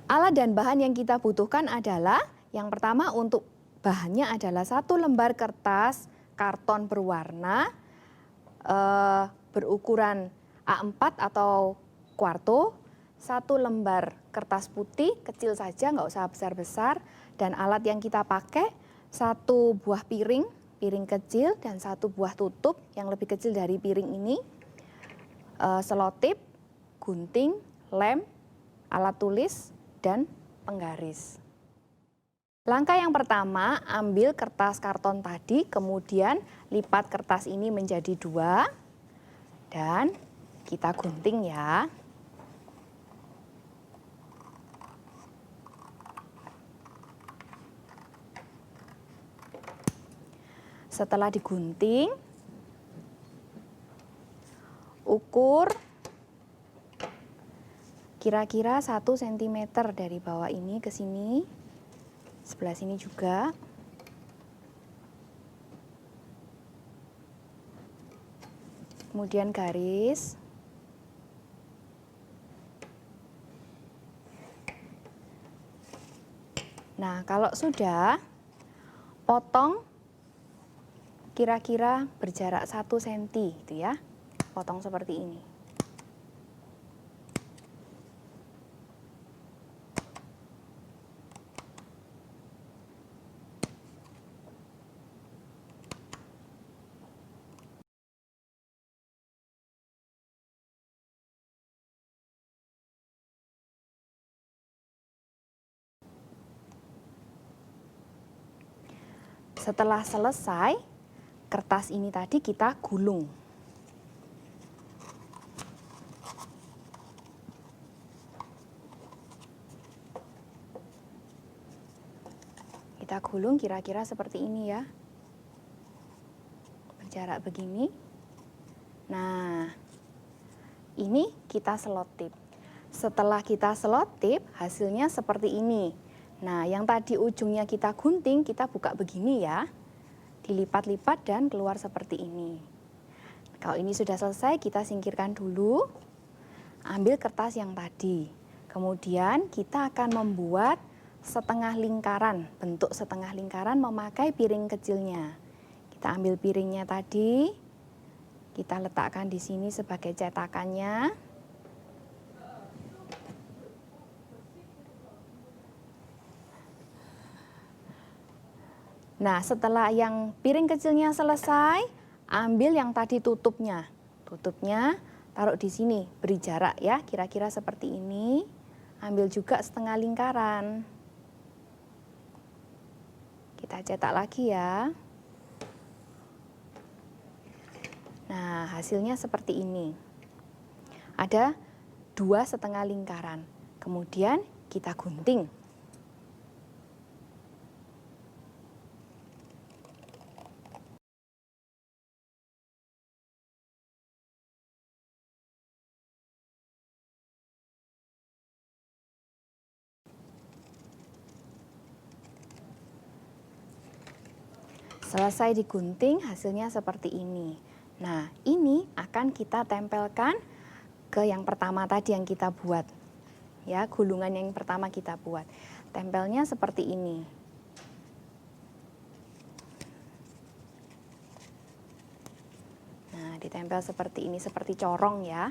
Alat dan bahan yang kita butuhkan adalah, yang pertama untuk bahannya adalah 1 lembar kertas karton berwarna berukuran A4 atau kuarto, 1 lembar kertas putih kecil saja, nggak usah besar-besar, dan alat yang kita pakai 1 buah piring kecil dan 1 buah tutup yang lebih kecil dari piring ini, selotip, gunting, lem, alat tulis, dan penggaris. Langkah yang pertama, ambil kertas karton tadi, kemudian lipat kertas ini menjadi 2 dan kita gunting ya. Setelah digunting, ukur kira-kira 1 cm dari bawah ini ke sini, sebelah sini juga. Kemudian garis. Nah, kalau sudah, potong kira-kira berjarak 1 cm gitu ya. Potong seperti ini. Setelah selesai, kertas ini tadi kita gulung. Kita gulung kira-kira seperti ini ya. Berjarak begini. Nah, ini kita selotip. Setelah kita selotip, hasilnya seperti ini. Nah, yang tadi ujungnya kita gunting, kita buka begini ya. Dilipat-lipat dan keluar seperti ini. Kalau ini sudah selesai, kita singkirkan dulu. Ambil kertas yang tadi. Kemudian kita akan membuat setengah lingkaran, bentuk setengah lingkaran memakai piring kecilnya. Kita ambil piringnya tadi, kita letakkan di sini sebagai cetakannya. Nah, setelah yang piring kecilnya selesai, ambil yang tadi tutupnya. Tutupnya taruh di sini, beri jarak ya, kira-kira seperti ini. Ambil juga setengah lingkaran. Kita cetak lagi ya. Nah, hasilnya seperti ini. Ada 2 setengah lingkaran. Kemudian kita gunting. Selesai digunting, hasilnya seperti ini. Nah, ini akan kita tempelkan ke yang pertama tadi yang kita buat. Ya, gulungan yang pertama kita buat. Tempelnya seperti ini. Nah, ditempel seperti ini, seperti corong ya.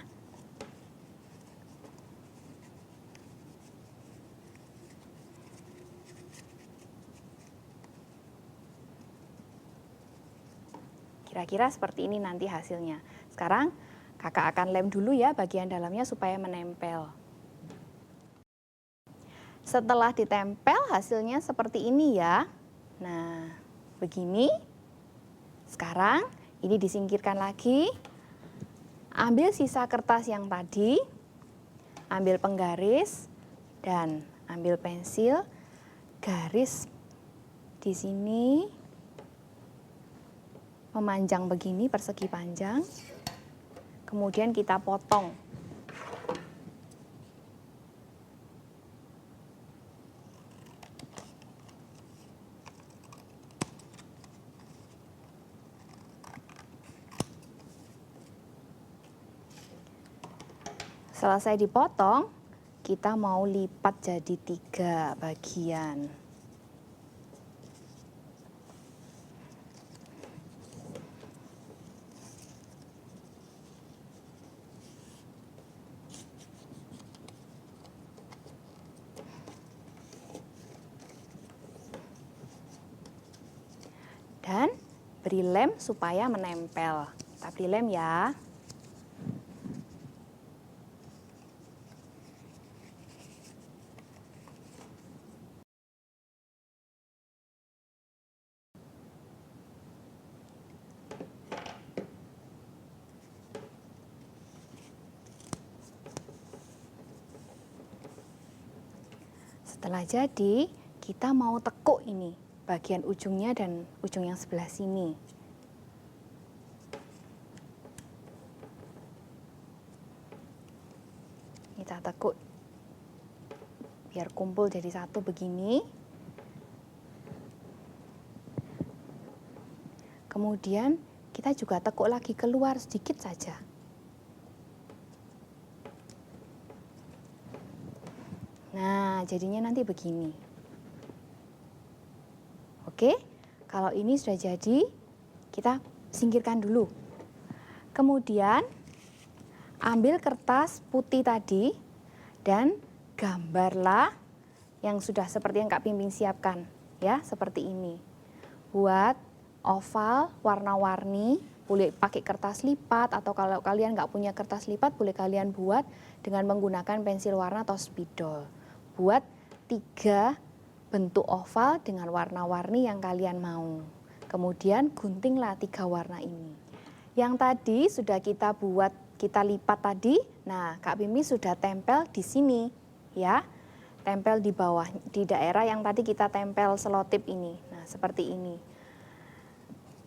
Kira-kira seperti ini nanti hasilnya. Sekarang kakak akan lem dulu ya bagian dalamnya supaya menempel. Setelah ditempel hasilnya seperti ini ya. Nah, begini. Sekarang ini disingkirkan lagi. Ambil sisa kertas yang tadi. Ambil penggaris dan ambil pensil. Garis di sini. Memanjang begini, persegi panjang. Kemudian kita potong. Selesai dipotong, kita mau lipat jadi 3 bagian. Dan beri lem supaya menempel. Kita beri lem ya. Setelah jadi, kita mau tekuk ini, bagian ujungnya dan ujung yang sebelah sini. Kita tekuk biar kumpul jadi satu begini. Kemudian kita juga tekuk lagi keluar sedikit saja. Nah, jadinya nanti begini. Oke, kalau ini sudah jadi, kita singkirkan dulu. Kemudian, ambil kertas putih tadi dan gambarlah yang sudah seperti yang Kak Pimpin siapkan. Ya, seperti ini. Buat oval warna-warni, boleh pakai kertas lipat atau kalau kalian nggak punya kertas lipat, boleh kalian buat dengan menggunakan pensil warna atau spidol. Buat 3 bentuk oval dengan warna-warni yang kalian mau. Kemudian guntinglah 3 warna ini. Yang tadi sudah kita buat, kita lipat tadi. Nah, Kak Pimpin sudah tempel di sini, ya. Tempel di bawah, di daerah yang tadi kita tempel selotip ini. Nah, seperti ini.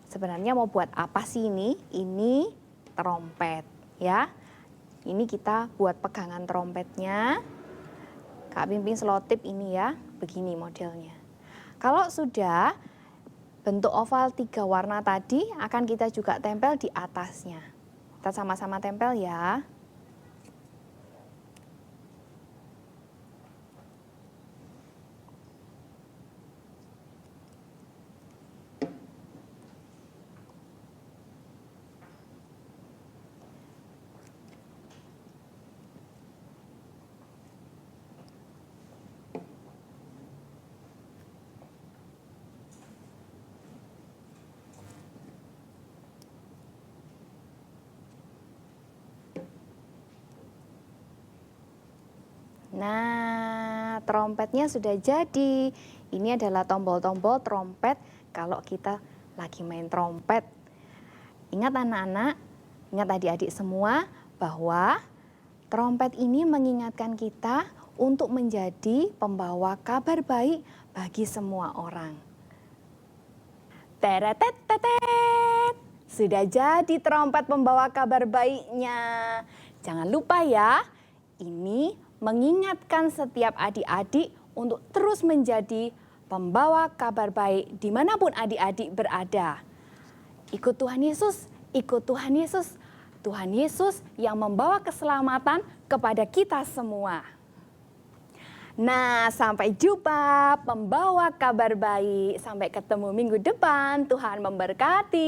Sebenarnya mau buat apa sih ini? Ini trompet, ya. Ini kita buat pegangan trompetnya. Kak Pimpin selotip ini ya, begini modelnya. Kalau sudah bentuk oval 3 warna tadi, akan kita juga tempel di atasnya. Kita sama-sama tempel ya. Nah, trompetnya sudah jadi. Ini adalah tombol-tombol trompet kalau kita lagi main trompet. Ingat anak-anak, ingat adik-adik semua bahwa trompet ini mengingatkan kita untuk menjadi pembawa kabar baik bagi semua orang. Teretet-tetet, sudah jadi trompet pembawa kabar baiknya. Jangan lupa ya, ini mengingatkan setiap adik-adik untuk terus menjadi pembawa kabar baik dimanapun adik-adik berada. Ikut Tuhan Yesus, ikut Tuhan Yesus. Tuhan Yesus yang membawa keselamatan kepada kita semua. Nah, sampai jumpa pembawa kabar baik. Sampai ketemu minggu depan. Tuhan memberkati.